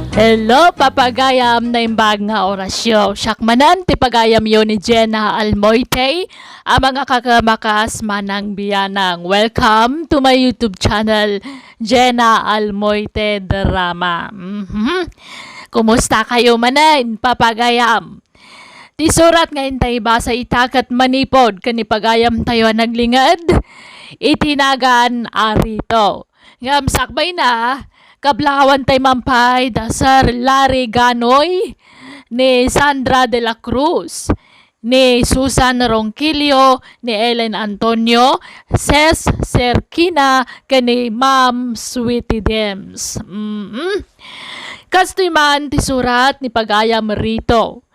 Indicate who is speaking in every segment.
Speaker 1: Hello, papagayam na imbag nga orasyon. Syakmanan, ti pagayam yun ni Jenna Almoite, ang mga kakamakas manang biyanang. Welcome to my YouTube channel, Jenna Almoite Drama. Kumusta kayo manan, papagayam? Ti surat nga intay ba sa itakat manipod, kanipagayam tayo naglingad? Itinagan arito. Ngam sakbay na, kablawan tay mampay da Sir Larry Ganoy, ni Sandra de la Cruz, ni Susan Ronquillo, ni Ellen Antonio, Ses Serkina, kani Ma'am Sweetie Dems. Kastoy man ti surat ni pagayam rito.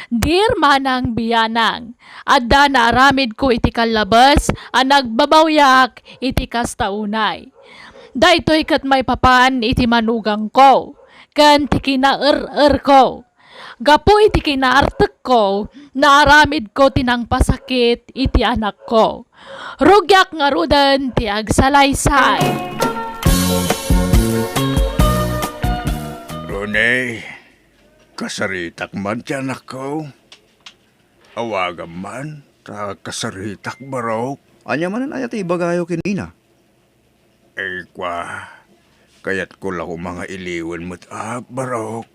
Speaker 1: Dear manang biyanang, adda na aramid ko iti kalabas, ang nagbabawyak iti kastaunay. Daytoy kat may papan iti manugang ko, kan ti kinaer ko. Gapo iti kinaartek ko, naaramid ko tinang pasakit iti anak ko. Rugyak nga rudan ti agsalaysay.
Speaker 2: Ronay, kasaritak man ti anak ko. Awagan man, ta kasaritak barok.
Speaker 3: Anya manan ayat ibagayo kinina.
Speaker 2: Ay kwa, kayat ko lang mga iliwan mo't barok.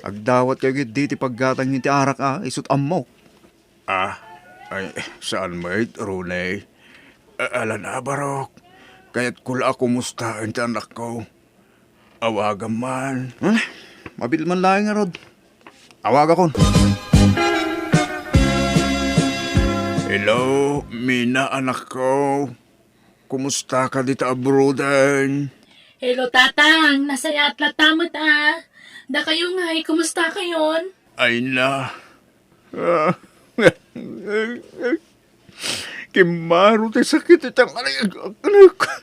Speaker 3: Agdawat kayo gid ti paggatang ti arak isut ammo.
Speaker 2: Ay, saan mo Ronay? Ala na barok, kayat ko lang kumustaan ti anak ko. Awagan man.
Speaker 3: Mabil man lang nga rod. Awaga kon.
Speaker 2: Hello, Mina anak ko. Kumusta ka dito abroadan?
Speaker 1: Hello tatang, nasaya at latamot Da kayo nga, kumusta kayon?
Speaker 2: Ay na. Kimaro tayo sakit itang anak.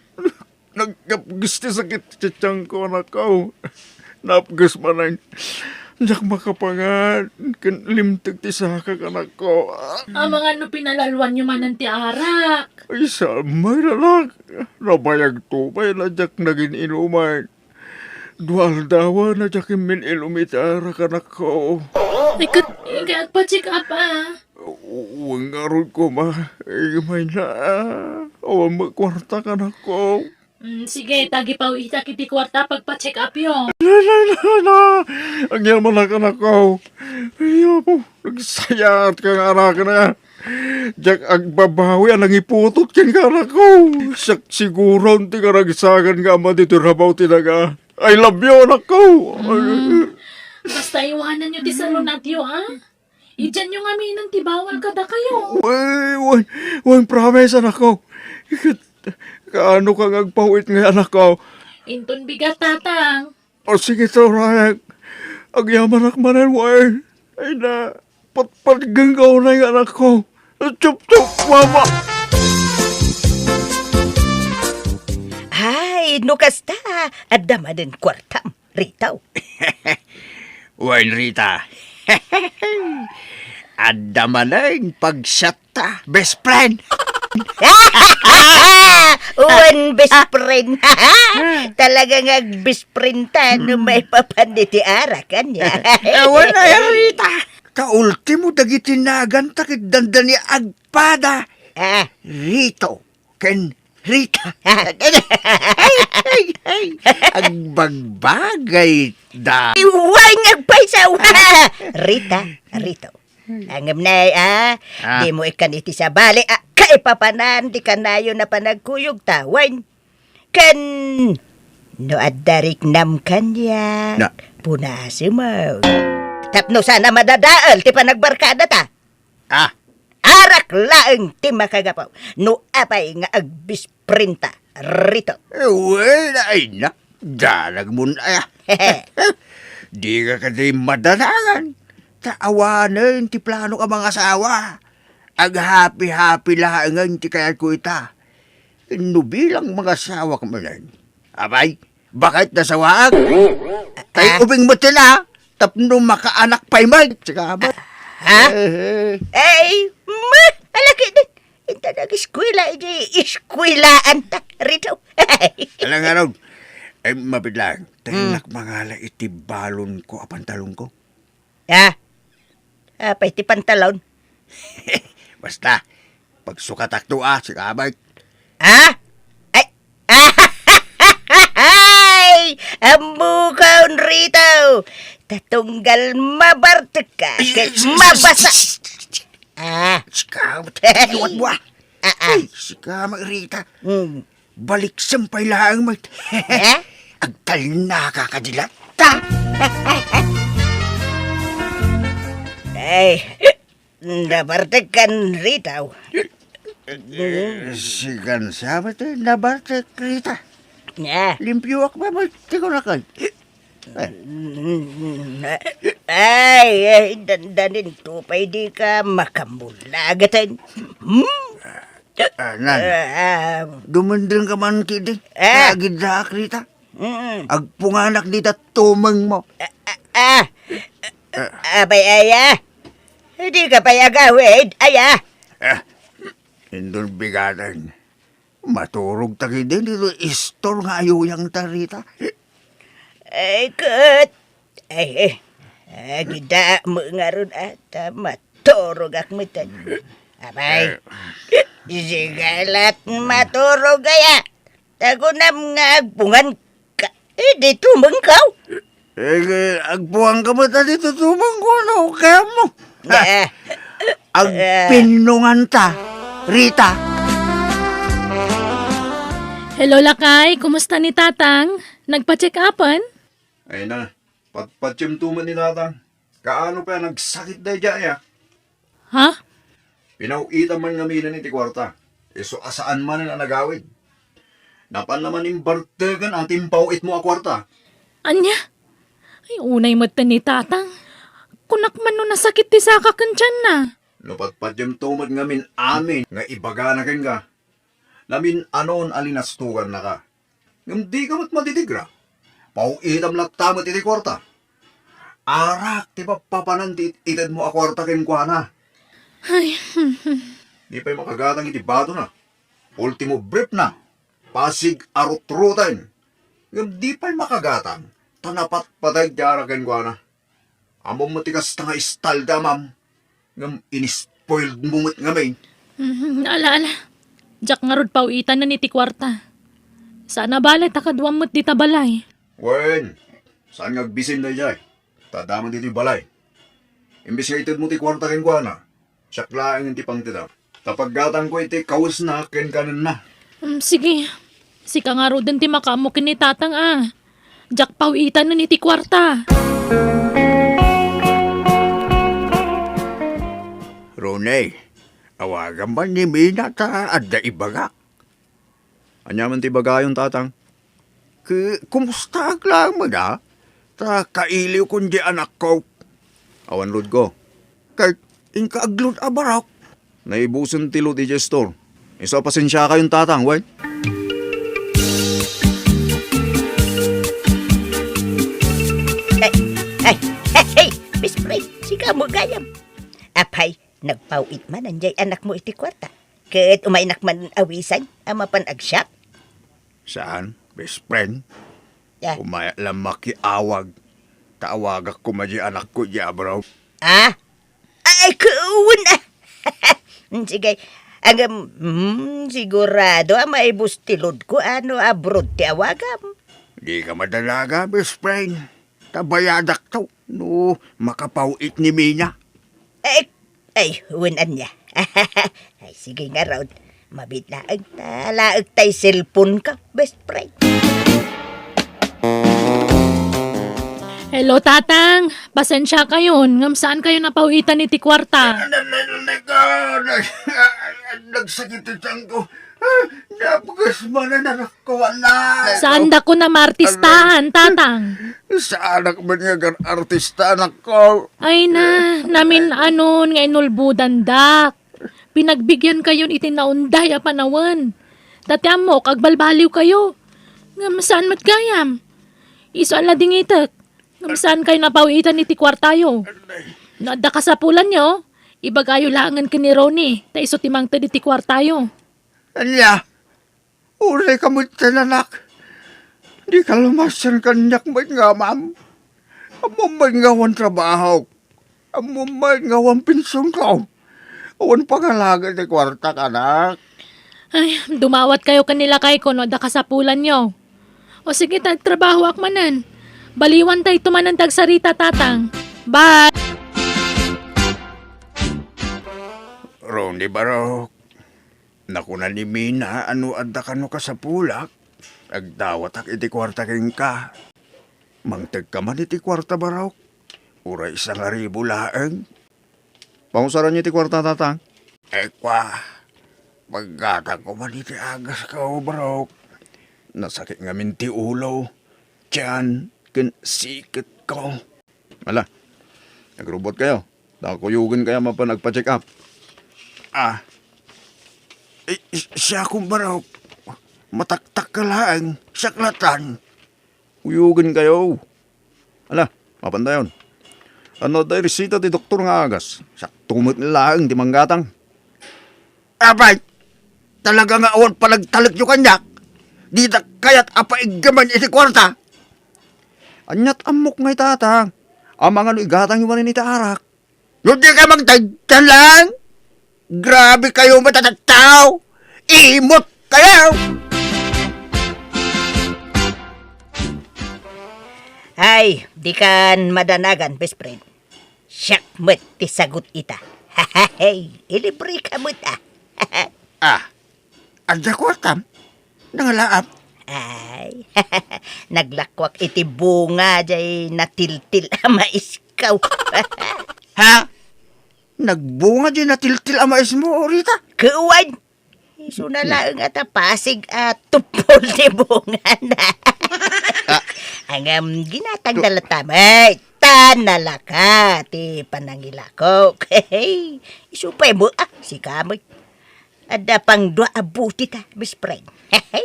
Speaker 2: Nagkapgis tayo sakit itang ko anak ko. Napgas man ang jak makapangan. Limtag ti sakak anak ko.
Speaker 1: Ang mga ano pinalalwan nyo man ng tiarak.
Speaker 2: Ay samay na lang. Nabayag tupay na jak naging inuman. Dual dawa na jak imin ilumitarak anak ko.
Speaker 1: Ikat pa check up
Speaker 2: Huwag nga ron ko Ay may na. Awan magkwarta ka anak ko.
Speaker 1: Sige, tagi pa itak iti kwarta pagpa-check up yun.
Speaker 2: La. Ang yaman na anak ko. Ayaw mo. Nagsayat ka nga anak na. Diyak agbabawi ang iputot ka nga anak ko. Siguro hindi ka nagsagan nga ama dito rabaw tinaga. I love you anak ko.
Speaker 1: Basta iwanan nyo ti salon at yun, Idiyan nyo nga minang tibawal kada kayo.
Speaker 2: Huwag promise anak ko. Kaano ka agpawit nga anak ko?
Speaker 1: Inton bigat tatang.
Speaker 2: O sige to, Rayag. Agyaman akmanan, Wayne. Ay na, patpaganggaw na yung anak ko. Chup-chup, mama!
Speaker 4: Ay, nukasta. Adama din kwartam. Ritaw.
Speaker 2: Wayne, Rita. Adama na yung pagsata. Best friend.
Speaker 4: Uwan best friend. Talagang best friend ta no may papanditi arakan niya.
Speaker 2: Ewan na yan, Rita. Ka-ultimo dagitinagan takit dandani agpada. Rito. Ken Rita. Agbagbagay da.
Speaker 4: Iway ngagpaysaw. Rita, Rito. Angam na di mo ikan iti sa bali kaipapanan di kanayo na panagkuyog tawan. Kan no addarik nam kanya.
Speaker 2: Na.
Speaker 4: Punasi mo. Tapno sana madadaal ti panagbarkada ta. Arak laeng ti makagapaw. No apay nga agbisprinta. Rito.
Speaker 2: Well, ay na. Dalag mo na. Di ka kasi madalangan. Taawanan ti plano ka mga asawa. Ag happy-happy lahangan ti kaya ko ita. Bilang mga asawa ka manan. Abay, bakit nasawaag? Tay ubing mo tila. Tapno makaanak pa'y mag. Saka ba?
Speaker 4: Ay, alaki din. Ita nag-eskwela, iskwelaan ta. Rito.
Speaker 2: Alang araw, Ay, mabidlang. Tahinak mga iti balon ko, pantalon ko.
Speaker 4: Ha? Apay ti pantalon.
Speaker 2: Basta, pagsukatak to si kabay.
Speaker 4: Ha? Ay! Ay! Amukaon rito! Tatunggal mabartek ka, kay mabasa! Ah!
Speaker 2: Si kabay, iwan mo ah. Ay, si kabay Rita.
Speaker 4: Hmm.
Speaker 2: Balik sampay lang, mat.
Speaker 4: Ha?
Speaker 2: Agtal na kakadilata.
Speaker 4: Ay! Nabartek kan rito.
Speaker 2: Si Gansama tayo, nabartek Rita.
Speaker 4: Ah!
Speaker 2: Limpyo ako ba, mat? Tiko na kayo.
Speaker 4: Ay, dandanin to, pa di ka makamulagatan.
Speaker 2: Nan, dumundang ka man kidi.
Speaker 4: Ah.
Speaker 2: Agidrak Rita. Agpunganak dita tumang mo.
Speaker 4: Abay, aya. Hindi ka payagawid, aya.
Speaker 2: Indol bigatan. Maturog taki din dito istor nga ayuyang tarita.
Speaker 4: Ay, kat. Ay, agida mo nga ron at maturog akmitan. Abay, sigalat maturog aya. Tagunam nga agpungan ka. Di tumangkaw.
Speaker 2: Agpuang ka mo dito tumang ko na ka mo.
Speaker 4: Ah.
Speaker 2: Agpinungan ta, Rita.
Speaker 1: Hello, Lakay. Kumusta ni Tatang? Nagpa-check upan?
Speaker 3: Ay na, patpatsim tuman ni tatang. Kaano pa nagsakit na dyan ya?
Speaker 1: Ha?
Speaker 3: Pinauita man nga mina ni ti kwarta. Iso asaan man na nagawid. Napan naman yung bartegan ang timpawit mo a kwarta.
Speaker 1: Anya? Ay, unay mata ni Tatang. Kunak man no nasakit ti saka kanchan na.
Speaker 3: No patpatsim tuman nga min amin nga ibaga na ken ka. Namin anon alinastugan na ka. Ngam di ka mat matitigra. Pauitam laktamat iti kwarta. Arak ti papapanan ti itad mo a kwarta ken kwa na.
Speaker 1: Ay,
Speaker 3: Di pa'y makagatang iti bato na. Ultimo brief na. Pasig arut-rutan. Ngam di pa'y makagatang. Tanapat patay jarakan ko na. Among matigas na nga istalda, ma'am. Ngam inispoiled mumut nga may.
Speaker 1: ala. Jack nga rod pauitan na ni ti kwarta. Sana bala takadwam mo't di tabalay.
Speaker 3: Wen, saan ngagbisin na jay? Tadaman dito yung balay. Imbis nga itid mo ti kwarta ken ko na. Siyaklaang yung ti pangtida. Tapaggatang ko iti kaus na ken kanan na.
Speaker 1: Sige. Sika nga rod ti makamukin ni Tatang Jack pauitan na ni ti kwarta.
Speaker 2: Ronay, awagan ba ni Mina ta adda ibagak?
Speaker 3: Anya man ti bagayon tatang.
Speaker 2: Kumusta lang mo na? Ta kailiw kundi anak ko.
Speaker 3: Awan lod ko.
Speaker 2: Kay inkaaglod abarak.
Speaker 3: Naibusan ti lod iti store. Isa pasensya kayong tatang, wait.
Speaker 4: Hey, Miss Pray, sika mo gayam. Apay, nagpauit man anjay anak mo iti kwarta. Ket umainak man awisan, ama pan agsyap.
Speaker 2: Saan? Best friend?
Speaker 4: Ya.
Speaker 2: Umaya lang makiawag. Taawagak ko maji anak ko ya bro.
Speaker 4: Ah? Ay, kuwan na. Sige, ang sigurado maibus tilod ko ano abroad ti awagam.
Speaker 2: Di ka madalaga, best friend. Tabayadak to. No, makapauit ni Mina.
Speaker 4: Ay, huwanan niya. Ay, sige nga raw. Mabitlaag talaag tay cellphone ka, best friend.
Speaker 1: Hello, Tatang. Pasensya kayo. Ngam saan kayo napauitan ni ti kwarta?
Speaker 2: Nagsakit ang tiyan ko. Napagas mo na nakakuha na.
Speaker 1: Saan da ko na martistahan, Tatang?
Speaker 2: Sa anak mo niya gan artista anak ko.
Speaker 1: Ay na, namin anon nga inulbudan dak. Pinagbigyan kayo iti naunday a panawan. Dati amo, kagbalbaliw kayo. Ngam saan matgayam? Iso ala dingitek. Ngam saan kayo napawitan iti kwartayo? Naadda ka sa pulan nyo, ibagayo langan ka ni Ronnie, ta iso timang ta iti kwartayo.
Speaker 2: Anya, ulay ka mo tinanak. Di ka lumasan kanyak may nga, ma'am. Amo may ngawan trabaho. Amo may ngawan pinsyon ko. Awan pangalaga ni kwarta ka, anak.
Speaker 1: Ay, dumawat kayo kanila kay kuno da kasapulan nyo. O sige, tagtrabaho akmanan. Baliwan tayo tumanan tagsarita tatang. Bye!
Speaker 2: Ronnie Barok, nakuna ni Mina ano adda ka no ka sa pulak. Agdawat ak iti kwarta king ka. Mangtag ka man iti kwarta Barok. Uray 1,000 laeng.
Speaker 3: Pangusaran niyo iti kwarta, tatang.
Speaker 2: Ekwa, paggatag ko man iti agas ka o Barok. Nasakit nga minti ulo. Tiyan, kin sikit ko.
Speaker 3: Ala, nagrobot kayo. Nakakuyugin kaya mapa nagpa-check up.
Speaker 2: Ah, siya kong Barok. Mataktak ka lang, saklatan.
Speaker 3: Uyugin kayo. Ala, mapandayon. Ano dahi resita ti doktor nga agas? Saktumot nila ang di manggatang.
Speaker 2: Abay, talaga nga awan palagtalag yung kanyak. Di na kaya't apaigaman iti kwarta.
Speaker 3: Anyat amok ngay tatang. Amang ano igatang yung manin iti arak.
Speaker 2: Hindi ka magtagtan lang. Grabe kayo matatataw. Imot kayo.
Speaker 4: Ay, di kan madanagan, best friend. Siyak mo't ti sagot ita. Hey, ilibre ka mo't
Speaker 2: Ah, adya kwartam. Nangalaap.
Speaker 4: Ay, naglakwak iti bunga jay natiltil ama iskaw.
Speaker 2: Ha? Nagbunga din na tiltil ang mais mo, Rita.
Speaker 4: Kuwan! Isu na lang at pasig at tupol ti bunga na. Ang ginatang dalatamay, tanalaka ti panangilako. Hey, isu pa mo, si kamoy. Ada pang dua abuti ta, best friend. Hey,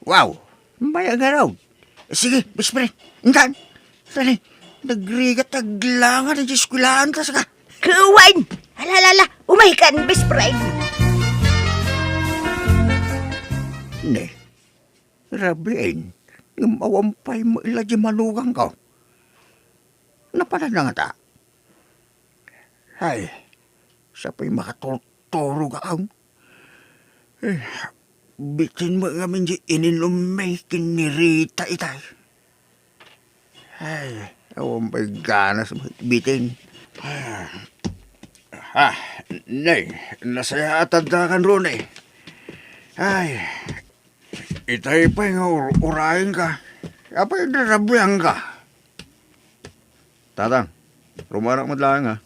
Speaker 2: Wow, may agaraw. Sige, best friend. Intan. Sali, nagrigat taglangan ng eskwilaan tas ka.
Speaker 4: kuwan! Alalala, umahikan, best friend.
Speaker 2: Ne, rabiin. Yung mawampay mo ila di manugang ko. Napanan na nga ta. Ay, siya pa'y makatuturo ka ang. Eh, bitin mo nga minji ininumay kinirita itay. Ay, awampay ganas mo bitin. Nay, nasaya atanda kan ron eh. Ay, itay pa yung urahin ka. Apay narabyang ka.
Speaker 3: Tatang, rumarak madlaang ha.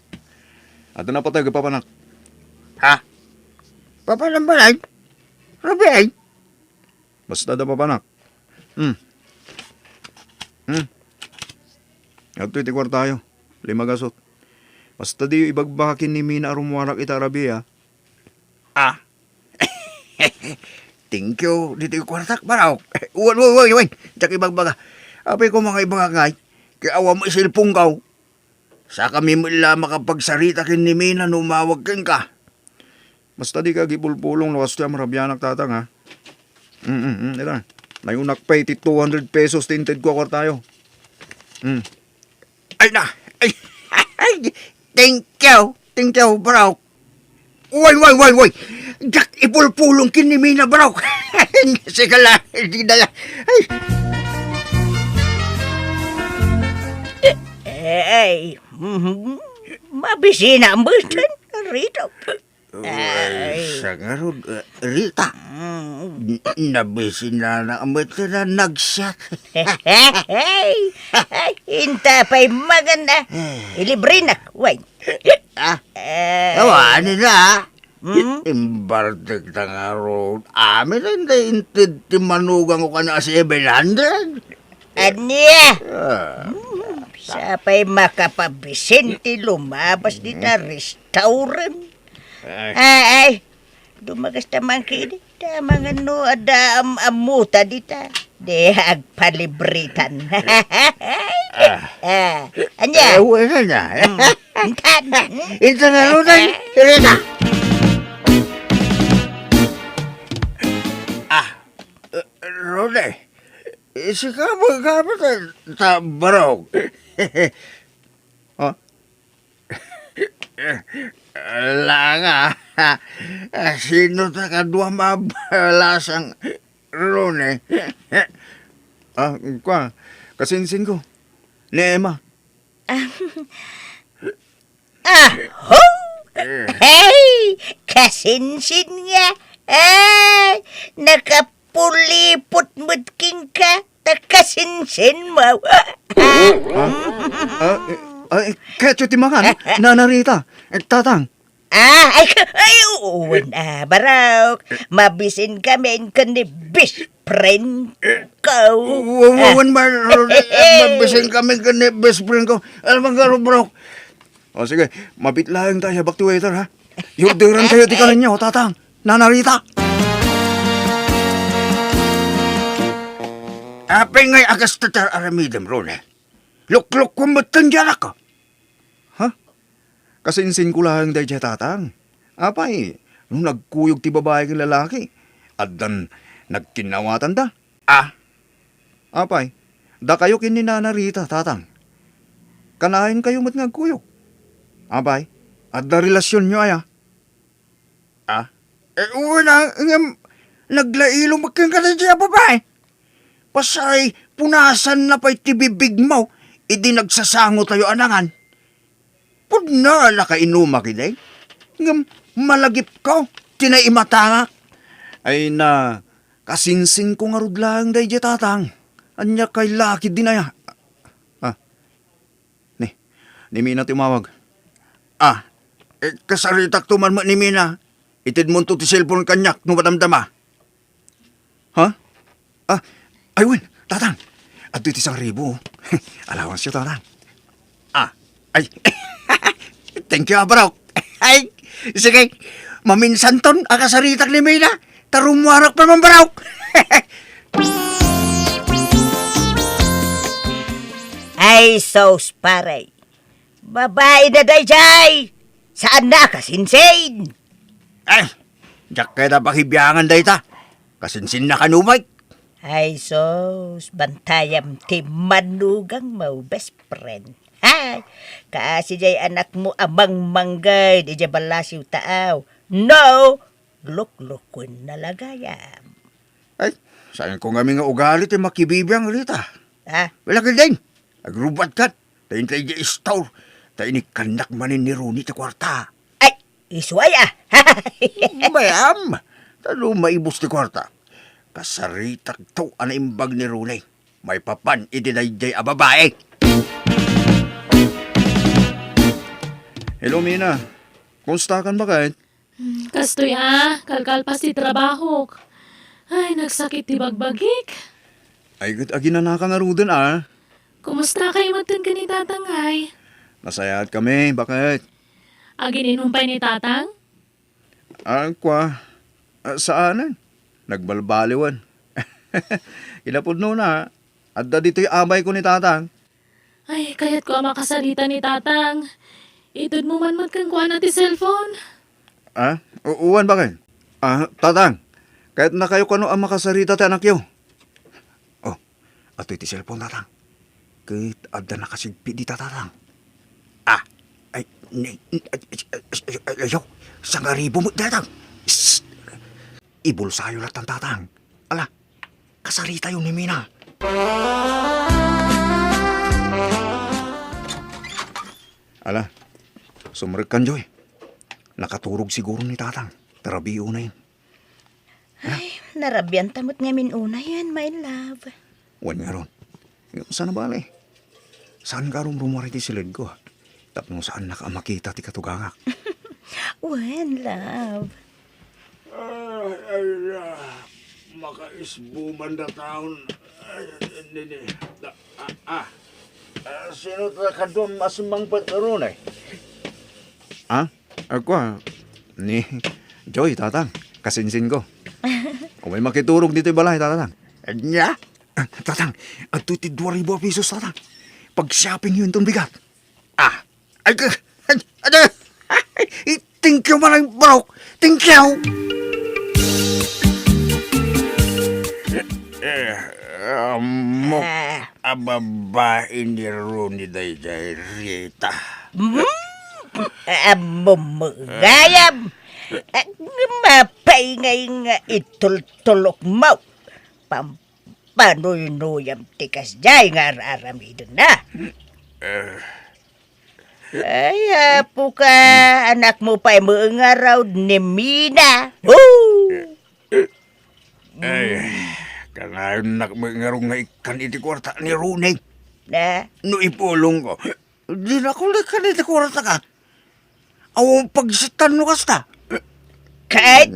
Speaker 3: Ato na patay papanak.
Speaker 2: Ha? Papalambalay? Rabyang?
Speaker 3: Basta da papanak. Ato iti kwartayo. 5 gasot. Basta di ibagbakin ni Mina rumwarak ita rabi ha.
Speaker 2: Ah. Thank you. Dito yung kwartak baraw. Uwan. Tsak ibagbaga. Apay ko mga ibangangay. Kaya awa mo isilpong kaw. Sa kami mo ila makapagsarita kin ni Mina numawag kin ka.
Speaker 3: Basta di ka gipulpulong lawas tiya marabyanak tatang ha. Ito. Nayunak pa iti 200 pesos tinted ko kwartayo.
Speaker 2: Ay na. Ay. Thank you, baraw. Uwan. Jak ipulpulong kin ni Mina baraw. Sige lang. Hindi na lang. Ay.
Speaker 4: Ay, mabisina mo dyan, Rito.
Speaker 2: Ay, sa garod, Rita. Nabisin na amat na nagshot.
Speaker 4: Hey, hinta pa'y maganda. Ilibre na, wait.
Speaker 2: Awanin na. Imbartig na nga road. Amin na hindi intid timanugang ko ka na 700.
Speaker 4: Anya? Sa pa'y makapabisin ti lumabas di na restaurant. Ay, dumagas tamang kini. Tamang ano, ada amuta dita. De agpalibritan. Anya?
Speaker 2: Wala na.
Speaker 4: Intan.
Speaker 2: Ito na rodan. Rita. Rode. Si kabag ta barog.
Speaker 3: Ha?
Speaker 2: Langa. Sino ta kadwa mabalasang Rune?
Speaker 3: Kwa, kasinsin ko. Ni Emma.
Speaker 4: Aho! Hey! Kasinsin nga. Ay! Nakapulipot mudking ka. Takasinsin mo.
Speaker 3: Ketyo timangan. Nanarita. Tatang.
Speaker 4: Ay, uwan Barok. Mabisin kami ka ni best friend ko.
Speaker 2: Wawan mabisin kami ka ni best friend ko. Alam nga bro.
Speaker 3: O sige, mabitlayan tayo, back to waiter ha. Yurdiran kayo, tikalan niyo, tatang. Nanarita.
Speaker 2: Apay ngay agas tatar aramidam, Rune. Lukluk kumatan dyan ako.
Speaker 3: Kasinsin ko lang dahil siya tatang. Apay, nung nagkuyog ti babae kong lalaki, at dan nagkinawatan da. Apay, da kayo kininanarita, tatang. Kanahin kayo mat nagkuyog. Apay, at da relasyon nyo ay
Speaker 2: Una, naglailo magkang ka na siya, babae. Pasay, punasan na pa'y tibibig mo, idi nagsasango tayo anangan. Pudna na kainuma kiday. Ngam, malagip ko, tinaimatanga.
Speaker 3: Ay na, kasinsin ko nga rudlang day di tatang. Anya kay laki din ay. Ni Mina tumawag.
Speaker 2: Kasaritak tuman mo ni Mina. Itid mo to ti cellphone kanyak nung madamdama.
Speaker 3: Ayun, tatang. At ito isang ribo. Allowance siya, tatang.
Speaker 2: Ay, thank you, bro. Ay, sige, maminsan ton, akasaritak ni Mina. Tarumwarak pa man, bro.
Speaker 4: Ay, sos pare. Babae na dayjay. Saan na kasinsin?
Speaker 2: Ay, jak kaya na pakibiyangan day ta. Kasinsin na kanumay.
Speaker 4: Ay, sos, bantayam ti manugang mo best friend. Hay, kasi jay anak mo amang manggay, di jay balasiw taaw. No, luklukon na lagayam.
Speaker 2: Ay, saan ko nga ugali ti makibibiyang rita. Wala ka din. Agrubat kat. Tayo tayo di store. Tayo ni kanak manin ni Rooney ti kwarta.
Speaker 4: Ay, iswaya.
Speaker 2: Bayam. Talo maibos ti kwarta. Kasaritak to ana imbag ni Rooney. May papan idinayjay a babae.
Speaker 3: Hello, Mina. Kumusta kan ba kahit?
Speaker 1: Kastoy kalkalpas ti trabaho. Ay, nagsakit ti bagbagik.
Speaker 3: Ay, agi na nakangarudan
Speaker 1: Kumusta kayo matan ka ni Tatang ay?
Speaker 3: Nasayat kami, bakit?
Speaker 1: Agin inumpay ni Tatang?
Speaker 3: Saanan? Nagbalbaliwan. Ilapod no na. At da dito'y abay ko ni tatang.
Speaker 1: Ay, kaya't ko ang makasalita ni Tatang. Itod mo man kang kuha na ti cellphone.
Speaker 3: Uwan bakit? Tatang. Kahit na kayo kano ang makasarita ti anak yo. Ato'y ti cellphone, tatang. Kahit adda na kasigpi di tatang.
Speaker 2: Ayaw, sangaribo mo, datang.
Speaker 3: Ibulsayo lang tatang. Ala, kasarita yun ni Mina. Ala, sumrek kan, Joy. Nakaturog siguro ni tatang. Tarabiyo na yun.
Speaker 4: Ay, narabyan tamot ngamin una yan, my love.
Speaker 3: Wan nga ron. Sana bale? Saan ka ron rumari ti silid ko? Tapno saan nakamakita ti katugangak?
Speaker 4: Wan, love.
Speaker 2: Makaisbuman na taon. Sino ta ka doon masimang patron eh?
Speaker 3: Ako ni Joy, tatang. Kasinsin ko. Kung may makiturog dito yung balay, tatang.
Speaker 2: Nya?
Speaker 3: Tatang, at ito'y 2,000 pesos, tatang. Pag-shopping yun itong bigat.
Speaker 2: Thank you malang bro. Thank you. Mo,
Speaker 4: Ah,
Speaker 2: babae ni Rooney day Rita.
Speaker 4: Mumugayam. Mapay nga itultulok mo. Pampanoy-noyam tikas jay nga aramidon na. Ay, apo ka, anak mo pa mga raw ni Mina. Woo!
Speaker 2: Ay, kanayon nakmangarong nga ikan iti kwarta ni Rooney.
Speaker 4: Na,
Speaker 2: No ipulong ko. Di na ko ikan iti kwarta ka. Awang pagsitan no kasta.
Speaker 4: kahit,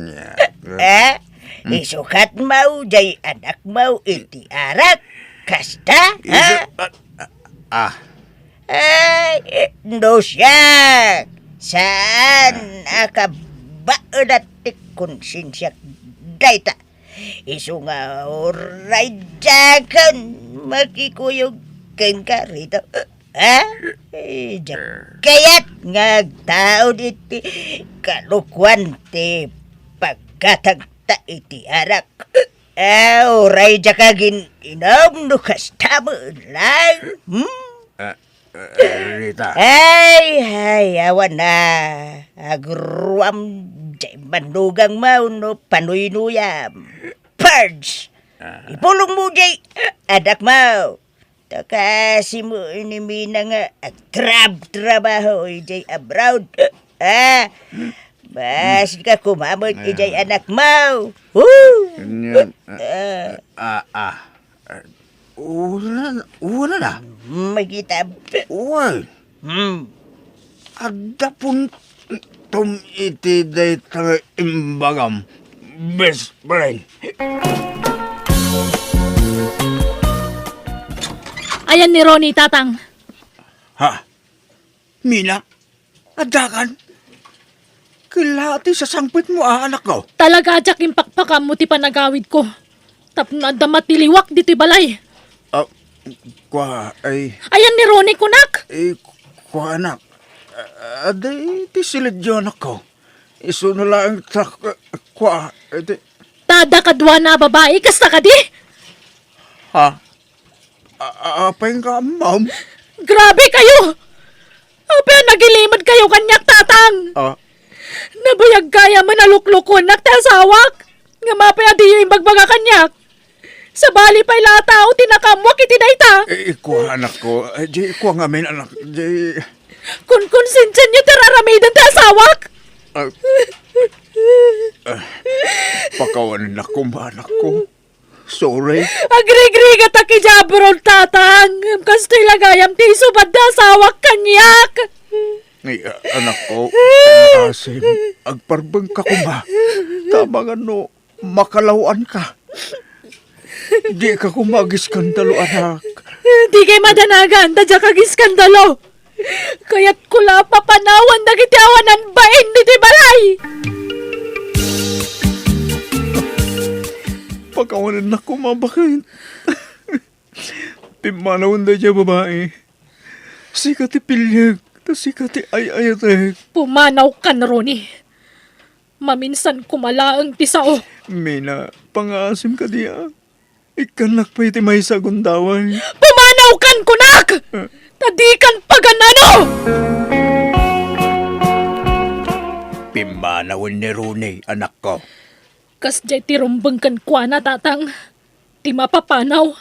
Speaker 4: isukat mo, jay anak mo, iti arak. Kasta, ha? Ay, no siya. Saan akabaon at konsensyak dayta? Isu nga oray jagan makikuyog keng ka rito. Ha? Kaya't nga taon iti kalukwan ti pagkatag ta iti arak. Oray jakagin inom no kastamo lang.
Speaker 2: Rita.
Speaker 4: Ay, awan na. Agruam jay manugang mau no panuy-nuyam. Purge! Ipulong mo jay adak mau. Takasi mo ni Mina nga trabaho jay abroad. Bas ka kumamot jay anak mau. Woo!
Speaker 2: Wala na.
Speaker 4: Magita.
Speaker 2: Uy, ada pun tom iti day tanga imbagam. Best friend.
Speaker 1: Ayan ni Ronnie, tatang.
Speaker 2: Ha? Mina? Adakan? Kilati sa sangpit mo, anak ko.
Speaker 1: Talaga adyak impakpakam mo ti panagawid ko. Tapno adamat tiliwak dito'y balay.
Speaker 2: Kwa,
Speaker 1: Ayan ni Ronnie, kunak.
Speaker 2: kwa anak. Aday, ti silid yun anak ko. Iso na lang, kwa,
Speaker 1: Tada kadwa na babae, kasta ka di.
Speaker 2: ha? Apay nga, ma'am.
Speaker 1: Grabe kayo. Apay, nagilimad kayo kanyak, tatang. Nabayag kaya manaluklukon naktasawak. Nga mapay adi yung bagbaga kanyak. Sa bali pa'y latao, tinakamwak itinayta.
Speaker 2: Kwa anak ko. Di, kwa nga min anak. Di,
Speaker 1: Kung konsensya niyo tararamidan tasawak.
Speaker 2: pakawanin ako, anak ko. Sorry.
Speaker 1: Agrig-rig at akijabrol, tatang. Kasto'y lagayam ti subad tasawak kanyak.
Speaker 2: Ay, anak ko. Asim, agparbang ka ko ba? Tamang ano, makalawaan ka. Di ka kumagiskandalo, anak.
Speaker 1: Di kay madanagan, tadya kagiskandalo. Kaya't kula papanawan na kitiawan ng bain dito balay.
Speaker 2: Pagkawanan na kumabakain. Timanawan na dyan, babae. Sikati pilyag, sikati ay-ayatek.
Speaker 1: Pumanaw ka na, Ronnie. Maminsan kumalaang tisao.
Speaker 2: Mina, pangasim ka diya. Ikanak pa iti may sagundaway.
Speaker 1: Pumanaw kan kunak! Tadikan paganano!
Speaker 2: Pimanawin ni Rooney, anak ko.
Speaker 1: Kas jay tirumbang kan kwa na, tatang. Di mapapanaw.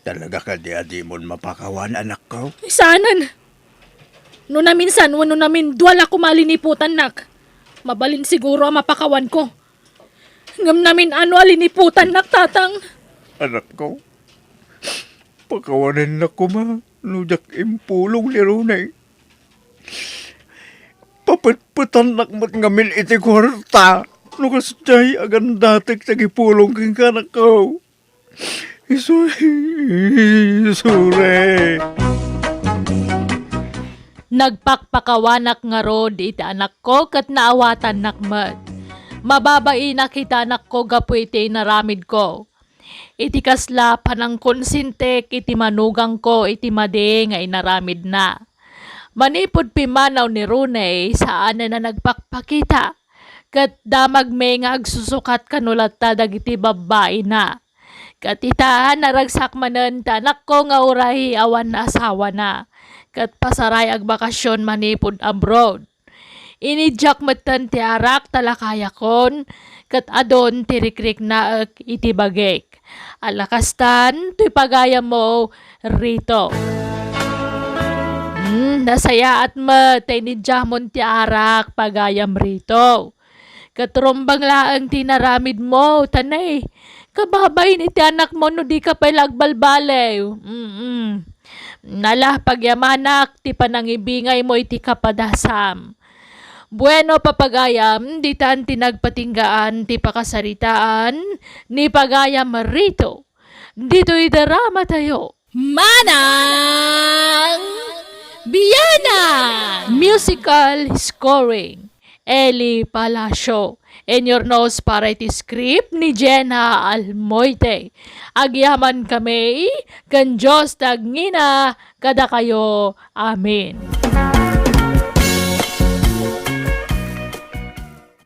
Speaker 2: Talaga ka di mo mapakawan, anak ko?
Speaker 1: Isanan. No na minsan, wano namin duwal ako maliniputan, nak. Mabalin siguro ang mapakawan ko. Ngam namin ano aliniputan, nak, tatang.
Speaker 2: Anak ko, pakawanan na ko ma. Nujak impulong ni Rooney. Papatpatan nakmat ngamin iti kwarta. Nukas jay agan datik sa gipulong kang kanak ko. Isure.
Speaker 1: Nagpakpakawanak nga rod iti anak ko kat naawatan nakmat. Mababai nakita anak ko gapu iti naramid ko. Iti kasla panang konsintek iti manugang ko iti made nga inaramid na. Manipod pimanaw ni Rooney saan na nagpakpakita. Kat damag may nga agsusukat kanulat ta dagiti babae na. Katita, naragsak manen tanak ko nga urahi awan na asawa na. Kat pasaray ag bakasyon manipod abroad. Inidyak matan ti arak talakaya kon, kat adon tirikrik na ag itibagek. Alakastan, ti pagaya mo rito. Nasaya at tinidjamon ti arak pagayam rito. Katrumbang laang tinaramid mo, tanay. Kababay ni ti anak mo no di ka pa lagbalbalay. Nalah pagyamanak, ti panangibingay mo iti kapadasam. Bueno papagayam, di tan tinagpatinggaan ti pakasaritaan, ni pagayam rito. Dito idarama tayo. Manang Biyana! Musical scoring. Eli Palacio. In your nose para iti script ni Jenna Almoite. Agyaman kami, kan Diyos tagngina, kada kayo. Amen.